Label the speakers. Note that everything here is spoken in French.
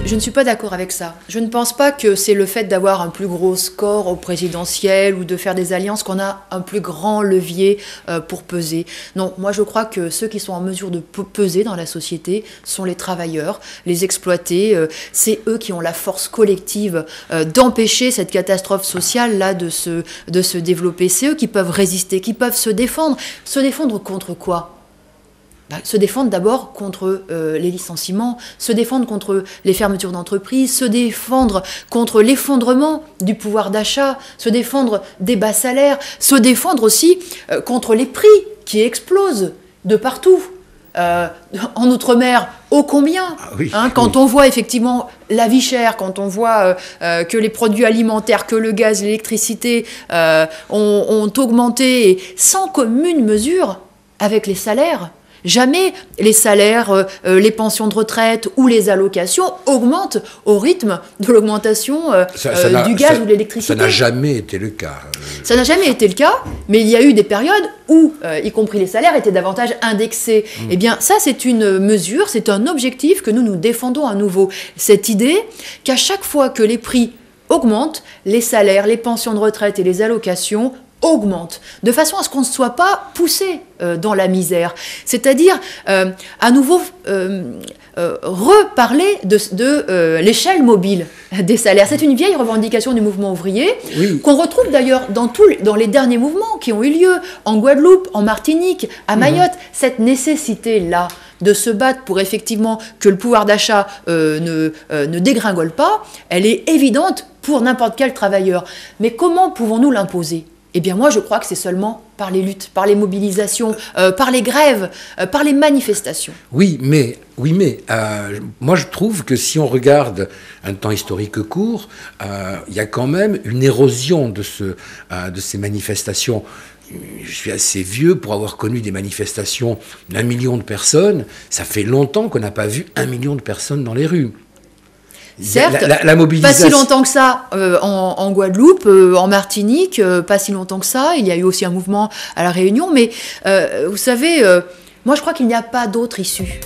Speaker 1: Je ne suis pas d'accord avec ça. Je ne pense pas que c'est le fait d'avoir un plus gros score au présidentiel ou de faire des alliances qu'on a un plus grand levier pour peser. Non, moi je crois que ceux qui sont en mesure de peser dans la société sont les travailleurs, les exploités. C'est eux qui ont la force collective d'empêcher cette catastrophe sociale-là de se développer. C'est eux qui peuvent résister, qui peuvent se défendre. Se défendre contre quoi ? Se défendre d'abord contre les licenciements, se défendre contre les fermetures d'entreprises, se défendre contre l'effondrement du pouvoir d'achat, se défendre des bas salaires, se défendre aussi contre les prix qui explosent de partout. En Outre-mer, ô combien quand on voit effectivement la vie chère, quand on voit que les produits alimentaires, que le gaz, l'électricité ont augmenté sans commune mesure avec les salaires. Jamais les salaires, les pensions de retraite ou les allocations augmentent au rythme de l'augmentation du gaz ou de l'électricité.
Speaker 2: Ça n'a jamais été le cas.
Speaker 1: Ça n'a jamais été le cas, mais il y a eu des périodes où, y compris les salaires, étaient davantage indexés. Eh bien, ça, c'est une mesure, c'est un objectif que nous défendons à nouveau. Cette idée qu'à chaque fois que les prix augmentent, les salaires, les pensions de retraite et les allocations augmente, de façon à ce qu'on ne soit pas poussé dans la misère. C'est-à-dire, à nouveau, reparler de l'échelle mobile des salaires. C'est une vieille revendication du mouvement ouvrier, qu'on retrouve d'ailleurs dans les derniers mouvements qui ont eu lieu en Guadeloupe, en Martinique, à Mayotte. Cette nécessité-là de se battre pour effectivement que le pouvoir d'achat ne dégringole pas, elle est évidente pour n'importe quel travailleur. Mais comment pouvons-nous l'imposer ? Eh bien moi je crois que c'est seulement par les luttes, par les mobilisations, par les grèves, par les manifestations.
Speaker 2: Oui, mais moi je trouve que si on regarde un temps historique court, il y a quand même une érosion de ces manifestations. Je suis assez vieux pour avoir connu des manifestations d'1 million de personnes. Ça fait longtemps qu'on n'a pas vu 1 million de personnes dans les rues.
Speaker 1: Certes,
Speaker 2: la mobilisation...
Speaker 1: pas si longtemps que ça en Guadeloupe, en Martinique, pas si longtemps que ça. Il y a eu aussi un mouvement à La Réunion. Mais vous savez, moi je crois qu'il n'y a pas d'autre issue.